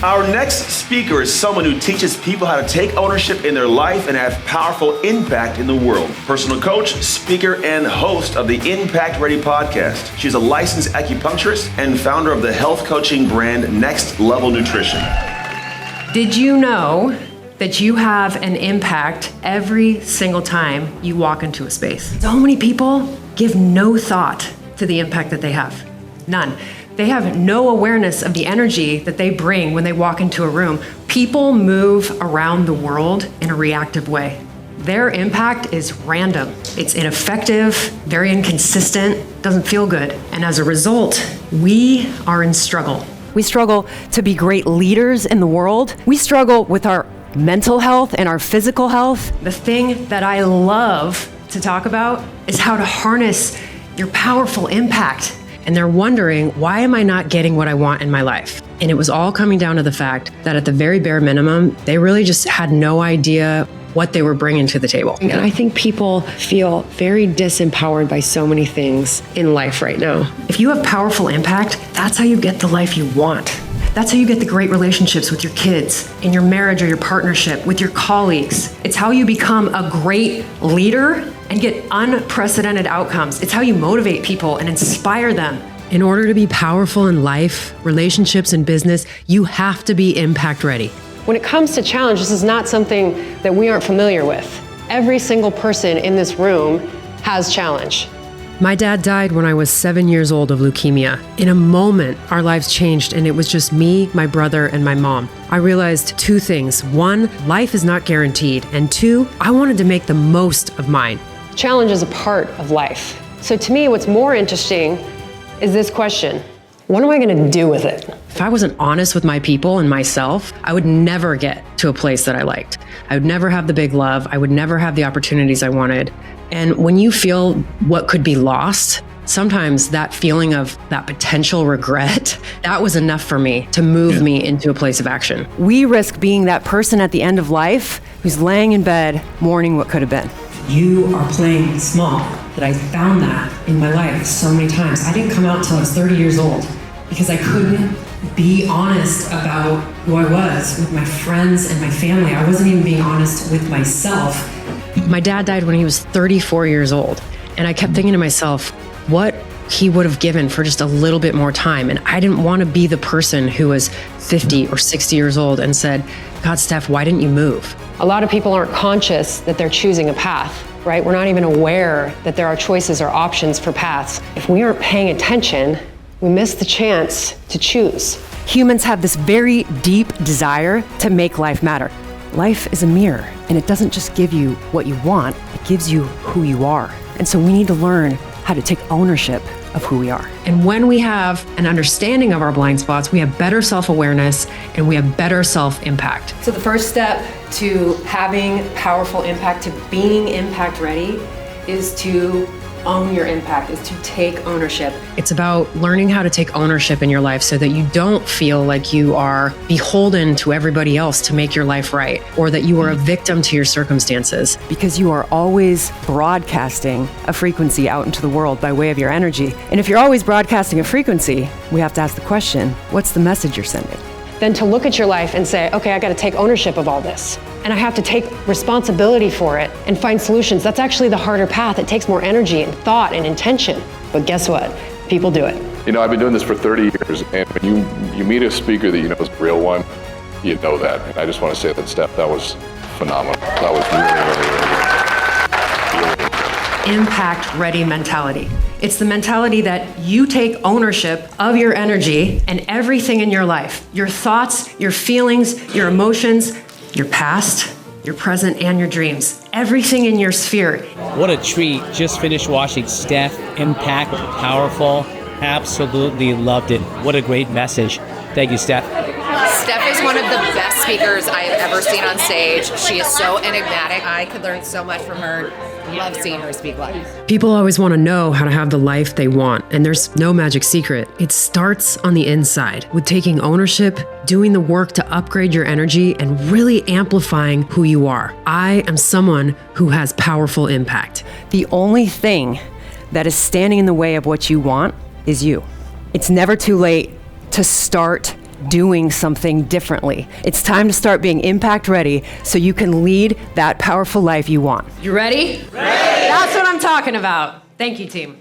Our next speaker is someone who teaches people how to take ownership in their life and have powerful impact in the world. Personal coach, speaker, and host of the Impact Ready podcast. She's a licensed acupuncturist and founder of the health coaching brand Next Level Nutrition. Did you know that you have an impact every single time you walk into a space? So many people give no thought to the impact that they have. None. They have no awareness of the energy that they bring when they walk into a room. People move around the world in a reactive way. Their impact is random. It's ineffective, very inconsistent, doesn't feel good. And as a result, we are in struggle. We struggle to be great leaders in the world. We struggle with our mental health and our physical health. The thing that I love to talk about is how to harness your powerful impact. And they're wondering, why am I not getting what I want in my life? And it was all coming down to the fact that at the very bare minimum, they really just had no idea what they were bringing to the table. And I think people feel very disempowered by so many things in life right now. If you have powerful impact, that's how you get the life you want. That's how you get the great relationships with your kids, in your marriage or your partnership, with your colleagues. It's how you become a great leader and get unprecedented outcomes. It's how you motivate people and inspire them. In order to be powerful in life, relationships, and business, you have to be impact ready. When it comes to challenge, this is not something that we aren't familiar with. Every single person in this room has challenge. My dad died when I was 7 years old of leukemia. In a moment, our lives changed, and it was just me, my brother, and my mom. I realized two things. One, life is not guaranteed. And two, I wanted to make the most of mine. Challenge is a part of life. So to me, what's more interesting is this question: what am I gonna do with it? If I wasn't honest with my people and myself, I would never get to a place that I liked. I would never have the big love. I would never have the opportunities I wanted. And when you feel what could be lost, sometimes that feeling of that potential regret, that was enough for me to move me into a place of action. We risk being that person at the end of life who's laying in bed mourning what could have been. You are playing small. That I found that in my life so many times. I didn't come out until I was 30 years old because I couldn't be honest about who I was with my friends and my family. I wasn't even being honest with myself. My dad died when he was 34 years old. And I kept thinking to myself, what he would have given for just a little bit more time. And I didn't want to be the person who was 50 or 60 years old and said, God, Steph, why didn't you move? A lot of people aren't conscious that they're choosing a path, right? We're not even aware that there are choices or options for paths. If we aren't paying attention, we miss the chance to choose. Humans have this very deep desire to make life matter. Life is a mirror, and it doesn't just give you what you want, it gives you who you are. And so we need to learn how to take ownership of who we are. And when we have an understanding of our blind spots, we have better self-awareness and we have better self-impact. So the first step to having powerful impact, to being impact ready, is to own your impact, is to take ownership. It's about learning how to take ownership in your life so that you don't feel like you are beholden to everybody else to make your life right, or that you are a victim to your circumstances. Because you are always broadcasting a frequency out into the world by way of your energy. And if you're always broadcasting a frequency, we have to ask the question, what's the message you're sending? Then to look at your life and say, okay, I got to take ownership of all this. And I have to take responsibility for it and find solutions. That's actually the harder path. It takes more energy and thought and intention. But guess what? People do it. You know, I've been doing this for 30 years, and when you meet a speaker that you know is a real one, you know that. And I just want to say that, Steph, that was phenomenal. That was really, really, really good. Impact ready mentality. It's the mentality that you take ownership of your energy and everything in your life. Your thoughts, your feelings, your emotions, your past, your present, and your dreams. Everything in your sphere. What a treat. Just finished watching Steph. Impact, powerful. Absolutely loved it. What a great message. Thank you, Steph. Steph is one of the best speakers I have ever seen on stage. She is so enigmatic. I could learn so much from her. Love seeing her speak live. People always want to know how to have the life they want, and there's no magic secret. It starts on the inside with taking ownership, doing the work to upgrade your energy, and really amplifying who you are. I am someone who has powerful impact. The only thing that is standing in the way of what you want is you. It's never too late to start doing something differently. It's time to start being impact ready so you can lead that powerful life you want. You ready? Ready! That's what I'm talking about. Thank you, team.